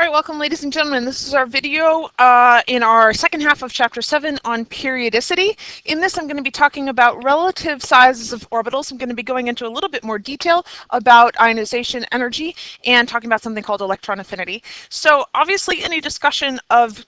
All right, welcome ladies and gentlemen. This is our video in our second half of chapter 7 on periodicity. In this I'm going to be talking about relative sizes of orbitals. I'm going to be going into a little bit more detail about ionization energy and talking about something called electron affinity. So obviously any discussion of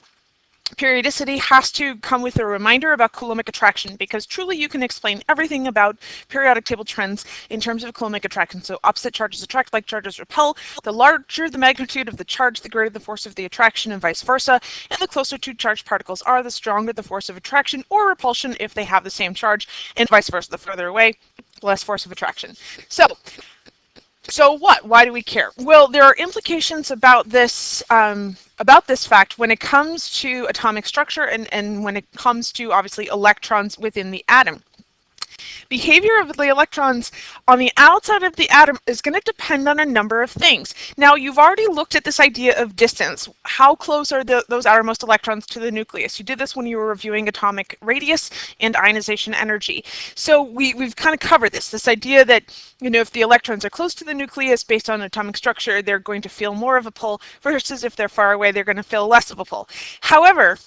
periodicity has to come with a reminder about Coulombic attraction, because truly you can explain everything about periodic table trends in terms of Coulombic attraction. So opposite charges attract, like charges repel. The larger the magnitude of the charge, the greater the force of the attraction, and vice versa. And the closer two charged particles are, the stronger the force of attraction or repulsion if they have the same charge, and vice versa. The further away, the less force of attraction. So what? Why do we care? Well, there are implications about this fact when it comes to atomic structure and when it comes to, obviously, electrons within the atom. Behavior of the electrons on the outside of the atom is going to depend on a number of things. Now, you've already looked at this idea of distance. How close are those outermost electrons to the nucleus? You did this when you were reviewing atomic radius and ionization energy. So we've kind of covered this idea that, you know, if the electrons are close to the nucleus based on atomic structure, they're going to feel more of a pull, versus if they're far away, they're going to feel less of a pull. However,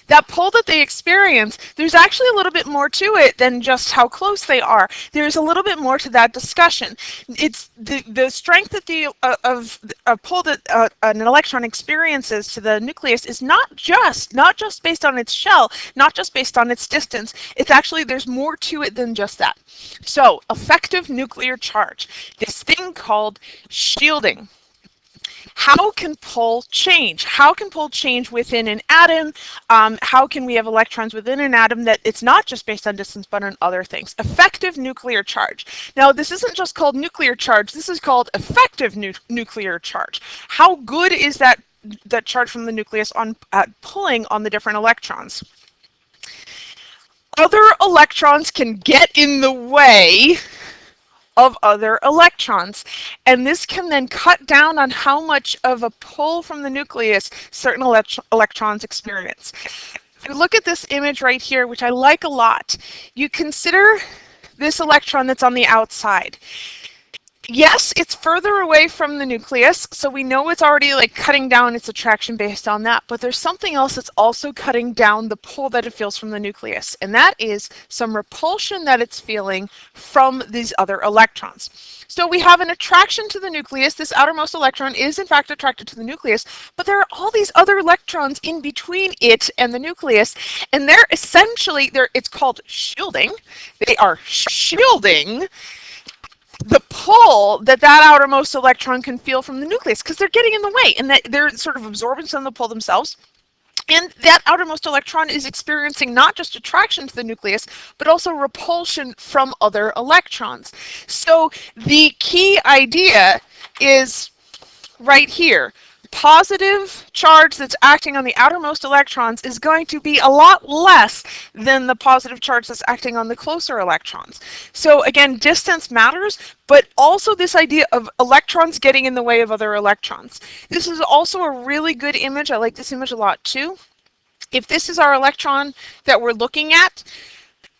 that pull that they experience, there's actually a little bit more to it than just how close they are. There's a little bit more to that discussion. It's the strength that of a pull that an electron experiences to the nucleus is not just based on its shell, not just based on its distance. It's actually, there's more to it than just that. So, effective nuclear charge, this thing called shielding. How can pull change? How can pull change within an atom? How can we have electrons within an atom that it's not just based on distance but on other things? Effective nuclear charge. Now, this isn't just called nuclear charge. This is called effective nuclear charge. How good is that charge from the nucleus on pulling on the different electrons? Other electrons can get in the way of other electrons, and this can then cut down on how much of a pull from the nucleus certain electrons experience. If you look at this image right here, which I like a lot, you consider this electron that's on the outside. Yes, it's further away from the nucleus, so we know it's already like cutting down its attraction based on that, but there's something else that's also cutting down the pull that it feels from the nucleus, and that is some repulsion that it's feeling from these other electrons. So we have an attraction to the nucleus. This outermost electron is in fact attracted to the nucleus, but there are all these other electrons in between it and the nucleus, and they're essentially, it's called shielding. They are shielding the pull that outermost electron can feel from the nucleus, because they're getting in the way, and that they're sort of absorbent on the pull themselves. And that outermost electron is experiencing not just attraction to the nucleus, but also repulsion from other electrons. So the key idea is right here. Positive charge that's acting on the outermost electrons is going to be a lot less than the positive charge that's acting on the closer electrons. So again, distance matters, but also this idea of electrons getting in the way of other electrons. This is also a really good image. I like this image a lot too. If this is our electron that we're looking at,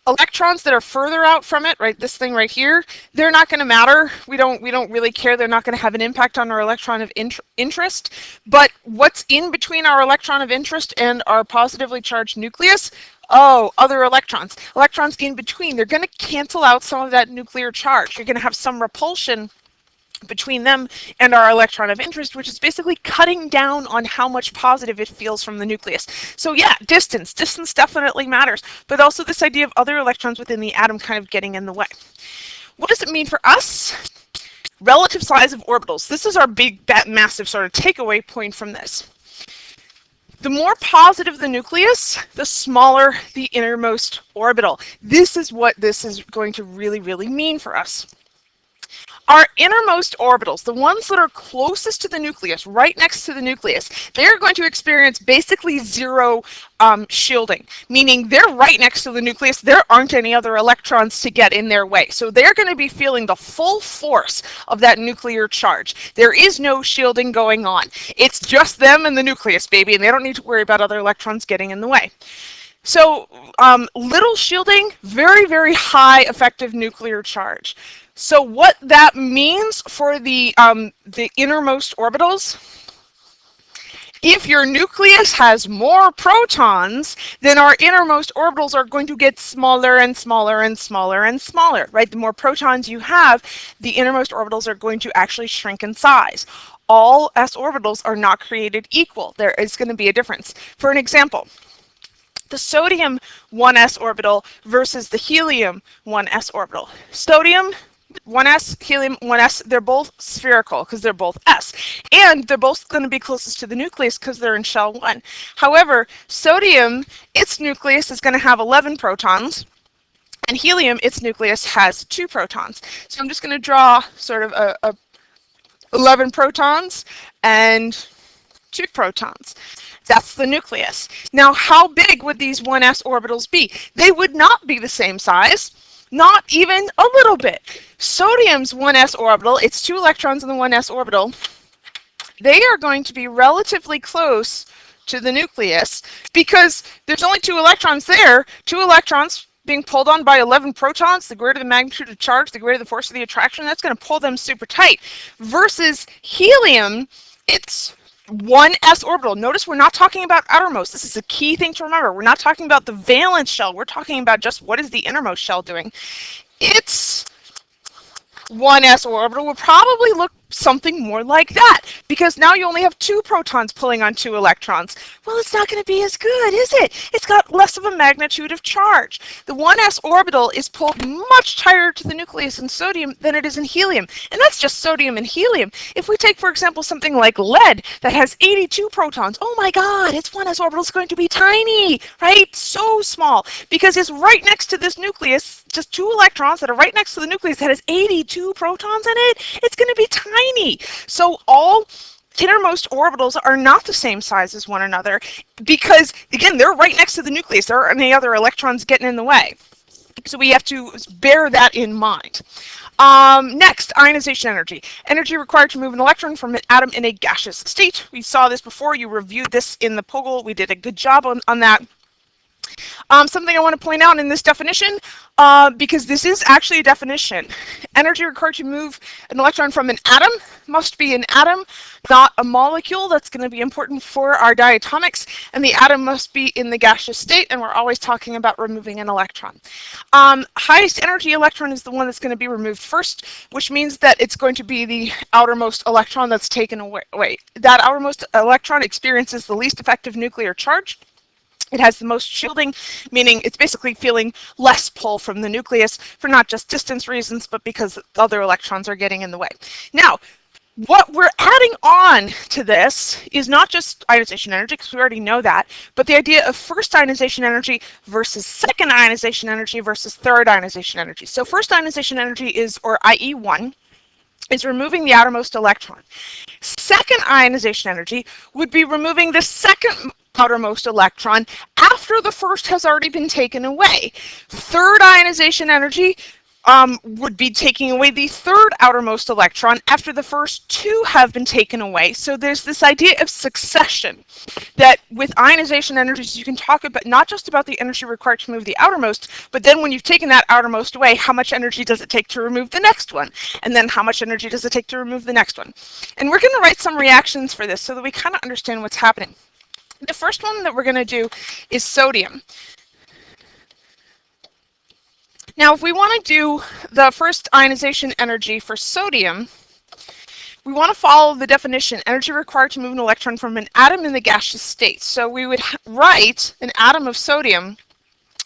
electrons that are further out from it, right, this thing right here, they're not going to matter. We don't really care. They're not going to have an impact on our electron of interest. But what's in between our electron of interest and our positively charged nucleus? Oh, other electrons. Electrons in between, they're going to cancel out some of that nuclear charge. You're going to have some repulsion between them and our electron of interest, which is basically cutting down on how much positive it feels from the nucleus. So yeah, distance definitely matters, but also this idea of other electrons within the atom kind of getting in the way. What does it mean for us? Relative size of orbitals. This is our massive sort of takeaway point from this. The more positive the nucleus, the smaller the innermost orbital. This is what this is going to really mean for us. Our innermost orbitals, the ones that are closest to the nucleus, right next to the nucleus, they're going to experience basically zero shielding, meaning they're right next to the nucleus. There aren't any other electrons to get in their way. So they're going to be feeling the full force of that nuclear charge. There is no shielding going on. It's just them and the nucleus, baby, and they don't need to worry about other electrons getting in the way. So little shielding, very high effective nuclear charge. So what that means for the innermost orbitals, If your nucleus has more protons, then our innermost orbitals are going to get smaller and smaller and smaller and smaller, right? The more protons you have, the innermost orbitals are going to actually shrink in size. All s orbitals are not created equal. There is going to be a difference. For an example, the sodium 1s orbital versus the helium 1s orbital. Sodium 1s, helium 1s, they're both spherical because they're both s. And they're both going to be closest to the nucleus because they're in shell 1. However, sodium, its nucleus is going to have 11 protons. And helium, its nucleus has 2 protons. So I'm just going to draw sort of a 11 protons and 2 protons. That's the nucleus. Now, how big would these 1s orbitals be? They would not be the same size, not even a little bit. Sodium's 1s orbital, it's 2 electrons in the 1s orbital, they are going to be relatively close to the nucleus because there's only 2 electrons there. 2 electrons being pulled on by 11 protons, the greater the magnitude of charge, the greater the force of the attraction, that's going to pull them super tight. Versus helium, it's 1s orbital. Notice we're not talking about outermost. This is a key thing to remember. We're not talking about the valence shell. We're talking about just what is the innermost shell doing. Its 1s orbital will probably look something more like that because now you only have 2 protons pulling on 2 electrons. Well, it's not going to be as good, is it? It's got less of a magnitude of charge. The 1s orbital is pulled much tighter to the nucleus in sodium than it is in helium, and that's just sodium and helium. If we take, for example, something like lead that has 82 protons, oh my God, its 1s orbital is going to be tiny, right? So small, because it's right next to this nucleus, just 2 electrons that are right next to the nucleus that has 82 protons in it. It's going to be tiny. So all innermost orbitals are not the same size as one another because, again, they're right next to the nucleus. There aren't any other electrons getting in the way. So we have to bear that in mind. Next, ionization energy. Energy required to move an electron from an atom in a gaseous state. We saw this before. You reviewed this in the POGIL. We did a good job on that. Something I want to point out in this definition, because this is actually a definition. Energy required to move an electron from an atom must be an atom, not a molecule. That's going to be important for our diatomics. And the atom must be in the gaseous state, and we're always talking about removing an electron. Highest energy electron is the one that's going to be removed first, which means that it's going to be the outermost electron that's taken away. That outermost electron experiences the least effective nuclear charge. It has the most shielding, meaning it's basically feeling less pull from the nucleus for not just distance reasons, but because other electrons are getting in the way. Now, what we're adding on to this is not just ionization energy, because we already know that, but the idea of first ionization energy versus second ionization energy versus third ionization energy. So first ionization energy is, or IE1, is removing the outermost electron. Second ionization energy would be removing the second outermost electron after the first has already been taken away. Third ionization energy would be taking away the third outermost electron after the first 2 have been taken away. So there's this idea of succession that with ionization energies you can talk about not just about the energy required to move the outermost, but then when you've taken that outermost away, how much energy does it take to remove the next one? And then how much energy does it take to remove the next one? And we're going to write some reactions for this so that we kind of understand what's happening. The first one that we're going to do is sodium. Now, if we want to do the first ionization energy for sodium, we want to follow the definition, energy required to move an electron from an atom in the gaseous state. So we would write an atom of sodium,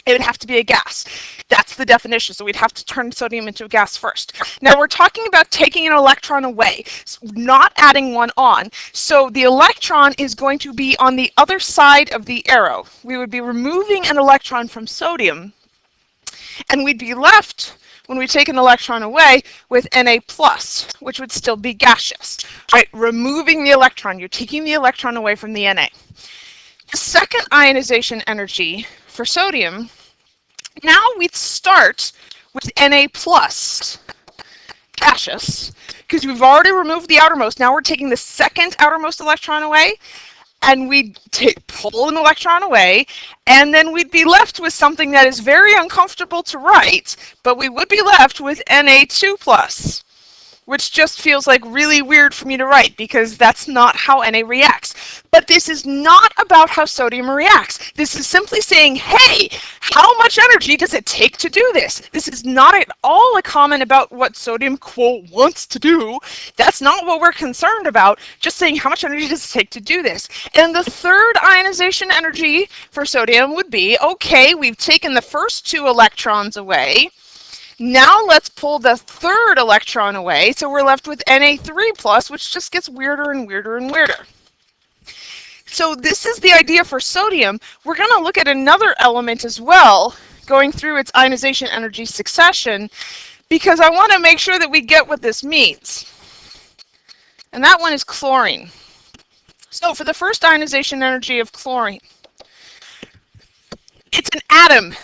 it would have to be a gas. That's the definition, so we'd have to turn sodium into a gas first. Now we're talking about taking an electron away, not adding one on. So the electron is going to be on the other side of the arrow. We would be removing an electron from sodium, and we'd be left, when we take an electron away, with Na+, which would still be gaseous. Right? Removing the electron, you're taking the electron away from the Na. The second ionization energy for sodium, now we'd start with Na+, gaseous, because we've already removed the outermost. Now we're taking the second outermost electron away, and we'd pull an electron away, and then we'd be left with something that is very uncomfortable to write, but we would be left with Na2+. which just feels like really weird for me to write because that's not how Na reacts. But this is not about how sodium reacts. This is simply saying, hey, how much energy does it take to do this? This is not at all a comment about what sodium, quote, wants to do. That's not what we're concerned about, just saying how much energy does it take to do this. And the third ionization energy for sodium would be, okay, we've taken the first 2 electrons away. Now let's pull the third electron away, so we're left with Na3+, which just gets weirder and weirder and weirder. So this is the idea for sodium. We're going to look at another element as well, going through its ionization energy succession, because I want to make sure that we get what this means. And that one is chlorine. So for the first ionization energy of chlorine, it's an atom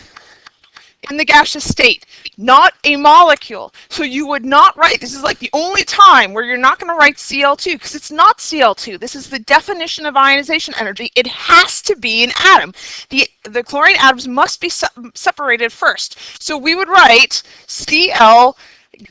in the gaseous state, not a molecule. So you would not write, this is like the only time where you're not going to write Cl2 because it's not Cl2. This is the definition of ionization energy. It has to be an atom. The chlorine atoms must be separated first. So we would write Cl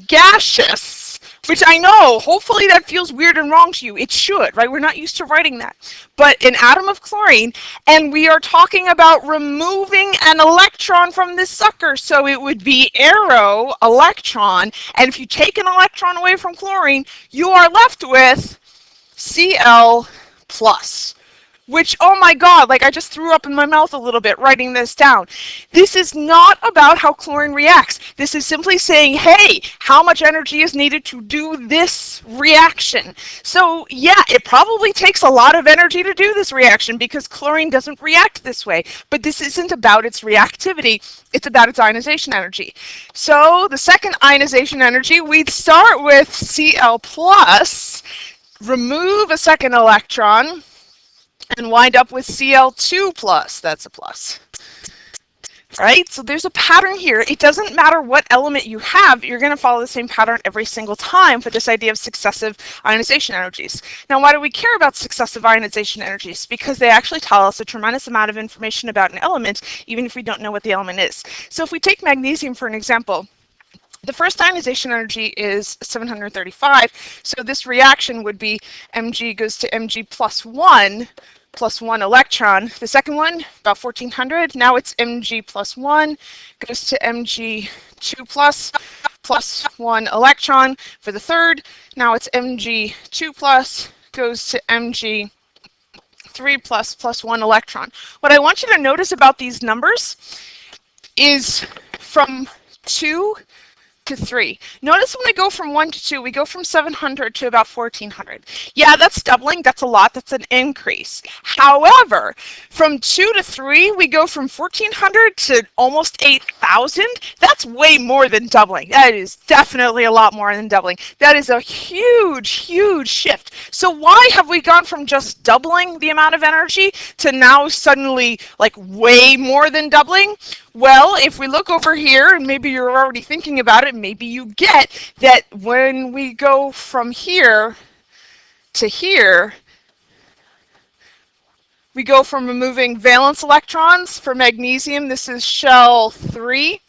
gaseous, which I know, hopefully that feels weird and wrong to you. It should, right? We're not used to writing that. But an atom of chlorine, and we are talking about removing an electron from this sucker. So it would be arrow electron. And if you take an electron away from chlorine, you are left with Cl+. Which, oh my God, like I just threw up in my mouth a little bit writing this down. This is not about how chlorine reacts. This is simply saying, hey, how much energy is needed to do this reaction? So yeah, it probably takes a lot of energy to do this reaction because chlorine doesn't react this way. But this isn't about its reactivity. It's about its ionization energy. So the second ionization energy, we'd start with Cl+, remove a second electron, and wind up with Cl2+. That's a plus. Right? So there's a pattern here. It doesn't matter what element you have, you're going to follow the same pattern every single time for this idea of successive ionization energies. Now, why do we care about successive ionization energies? Because they actually tell us a tremendous amount of information about an element, even if we don't know what the element is. So if we take magnesium for an example, the first ionization energy is 735, so this reaction would be Mg goes to Mg plus 1 electron. The second one, about 1400, now it's Mg plus 1 goes to Mg2 plus 1 electron. For the third, now it's Mg2 goes to Mg3 plus 1 electron. What I want you to notice about these numbers is from 2 to 3. Notice when we go from 1 to 2, we go from 700 to about 1400. Yeah, that's doubling. That's a lot. That's an increase. However, from 2 to 3, we go from 1400 to almost 8,000. That's way more than doubling. That is definitely a lot more than doubling. That is a huge, huge shift. So why have we gone from just doubling the amount of energy to now suddenly like way more than doubling? Well, if we look over here, and maybe you're already thinking about it, maybe you get that when we go from here to here, we go from removing valence electrons for magnesium, this is shell 3,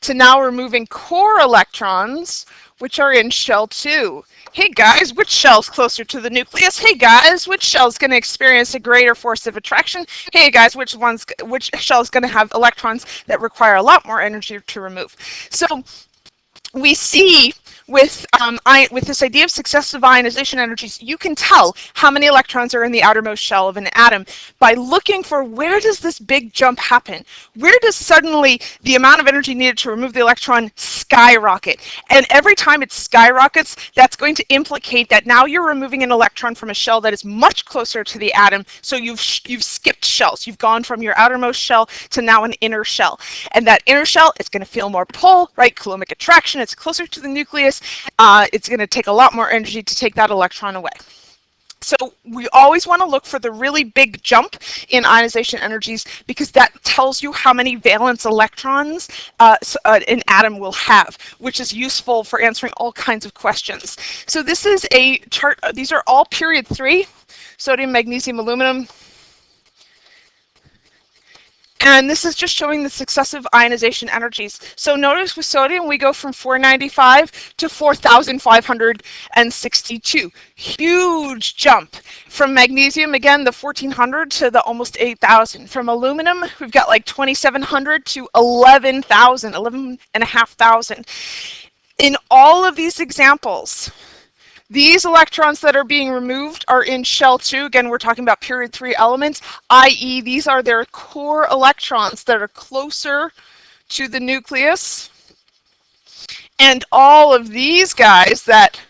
to now removing core electrons, which are in shell 2. Hey guys, which shell's closer to the nucleus? Hey guys, which shell's going to experience a greater force of attraction? Hey guys, which shell's going to have electrons that require a lot more energy to remove? So we see with this idea of successive ionization energies, you can tell how many electrons are in the outermost shell of an atom by looking for where does this big jump happen? Where does suddenly the amount of energy needed to remove the electron skyrocket? And every time it skyrockets, that's going to implicate that now you're removing an electron from a shell that is much closer to the atom, so you've skipped shells. You've gone from your outermost shell to now an inner shell. And that inner shell is going to feel more pull, right? Coulombic attraction, it's closer to the nucleus. It's going to take a lot more energy to take that electron away. So we always want to look for the really big jump in ionization energies because that tells you how many valence electrons an atom will have, which is useful for answering all kinds of questions. So this is a chart. These are all period 3, sodium, magnesium, aluminum. And this is just showing the successive ionization energies. So notice with sodium, we go from 495 to 4,562. Huge jump. From magnesium, again, the 1,400 to the almost 8,000. From aluminum, we've got like 2,700 to 11,000, 11,500. In all of these examples, these electrons that are being removed are in shell 2. Again, we're talking about period 3 elements, i.e. these are their core electrons that are closer to the nucleus. And all of these guys that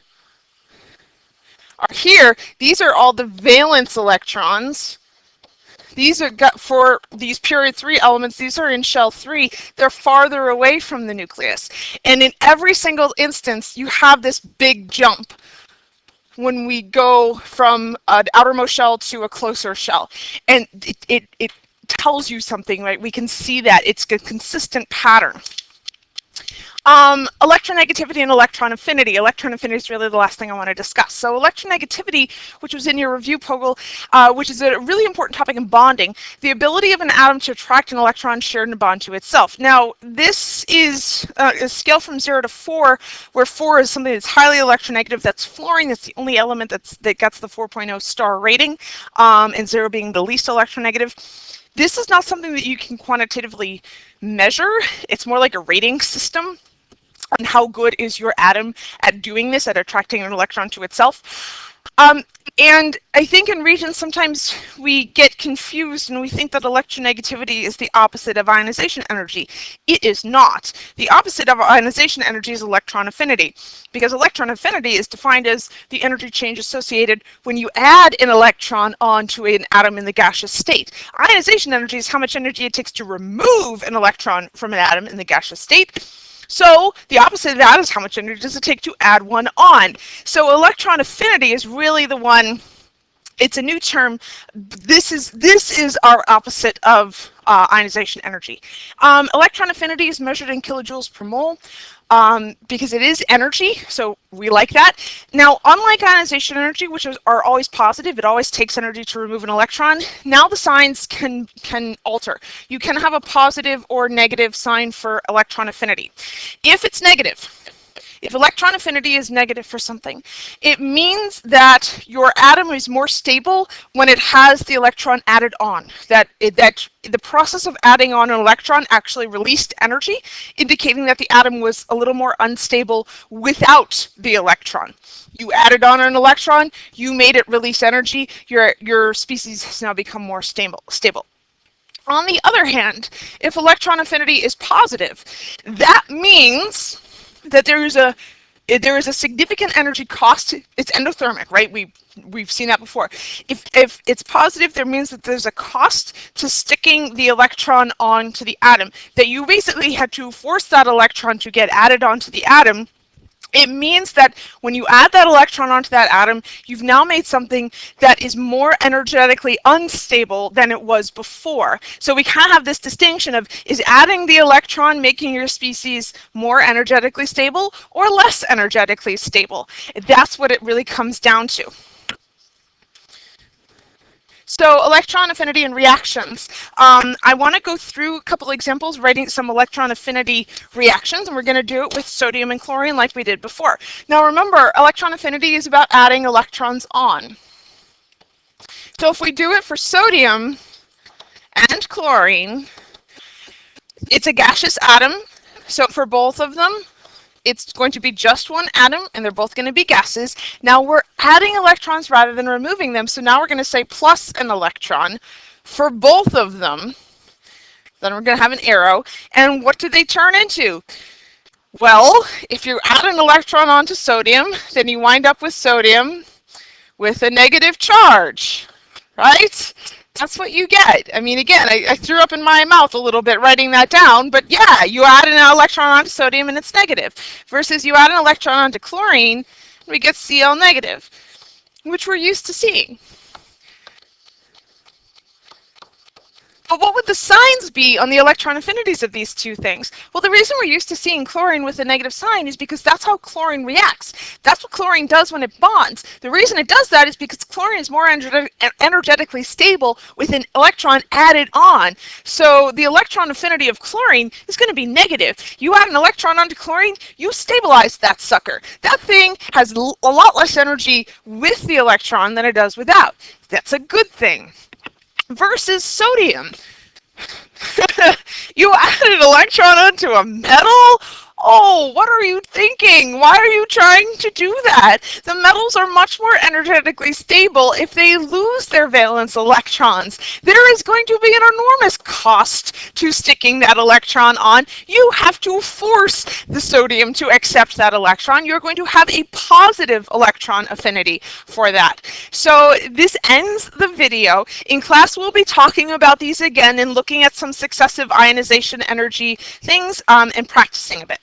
are here, these are all the valence electrons. These are for these period 3 elements, these are in shell 3. They're farther away from the nucleus. And in every single instance, you have this big jump when we go from an outermost shell to a closer shell. And it tells you something, right? We can see that it's a consistent pattern. Electronegativity and electron affinity. Electron affinity is really the last thing I want to discuss. So electronegativity, which was in your review, Pogel, which is a really important topic in bonding, the ability of an atom to attract an electron shared in a bond to itself. Now, this is a scale from 0 to 4, where 4 is something that's highly electronegative. That's fluorine. That's the only element that gets the 4.0 star rating, and 0 being the least electronegative. This is not something that you can quantitatively measure. It's more like a rating system. And how good is your atom at doing this, at attracting an electron to itself? And I think in Regents sometimes we get confused and we think that electronegativity is the opposite of ionization energy. It is not. The opposite of ionization energy is electron affinity, because electron affinity is defined as the energy change associated when you add an electron onto an atom in the gaseous state. Ionization energy is how much energy it takes to remove an electron from an atom in the gaseous state. So the opposite of that is how much energy does it take to add one on. So electron affinity is really the one, it's a new term. This is our opposite of ionization energy. Electron affinity is measured in kilojoules per mole. Because it is energy, so we like that. Now, unlike ionization energy, which are always positive, it always takes energy to remove an electron, now the signs can alter. You can have a positive or negative sign for electron affinity. If it's negative, if electron affinity is negative for something, it means that your atom is more stable when it has the electron added on. That the process of adding on an electron actually released energy, indicating that the atom was a little more unstable without the electron. You added on an electron, you made it release energy, your species has now become more stable. On the other hand, if electron affinity is positive, that means that there is a significant energy cost. It's endothermic, right? We've seen that before. If it's positive, there means that there's a cost to sticking the electron onto the atom, that you basically had to force that electron to get added onto the atom. It means that when you add that electron onto that atom, you've now made something that is more energetically unstable than it was before. So we kind of have this distinction of, is adding the electron making your species more energetically stable or less energetically stable? That's what it really comes down to. So electron affinity and reactions. I want to go through a couple examples writing some electron affinity reactions, and we're going to do it with sodium and chlorine like we did before. Now remember, electron affinity is about adding electrons on. So if we do it for sodium and chlorine, it's a gaseous atom. So for both of them, it's going to be just one atom, and they're both going to be gases. Now we're adding electrons rather than removing them, so now we're going to say plus an electron for both of them. Then we're going to have an arrow, and what do they turn into? Well, if you add an electron onto sodium, then you wind up with sodium with a negative charge, right? That's what you get. I mean, again, I threw up in my mouth a little bit writing that down, but yeah, you add an electron onto sodium and it's negative. Versus you add an electron onto chlorine, and we get Cl negative, which we're used to seeing. But what would the signs be on the electron affinities of these two things? Well, the reason we're used to seeing chlorine with a negative sign is because that's how chlorine reacts. That's what chlorine does when it bonds. The reason it does that is because chlorine is more energetically stable with an electron added on. So the electron affinity of chlorine is going to be negative. You add an electron onto chlorine, you stabilize that sucker. That thing has a lot less energy with the electron than it does without. That's a good thing. Versus sodium. You added an electron onto a metal? Oh, what are you thinking? Why are you trying to do that? The metals are much more energetically stable if they lose their valence electrons. There is going to be an enormous cost to sticking that electron on. You have to force the sodium to accept that electron. You're going to have a positive electron affinity for that. So this ends the video. In class, we'll be talking about these again and looking at some successive ionization energy things and practicing a bit.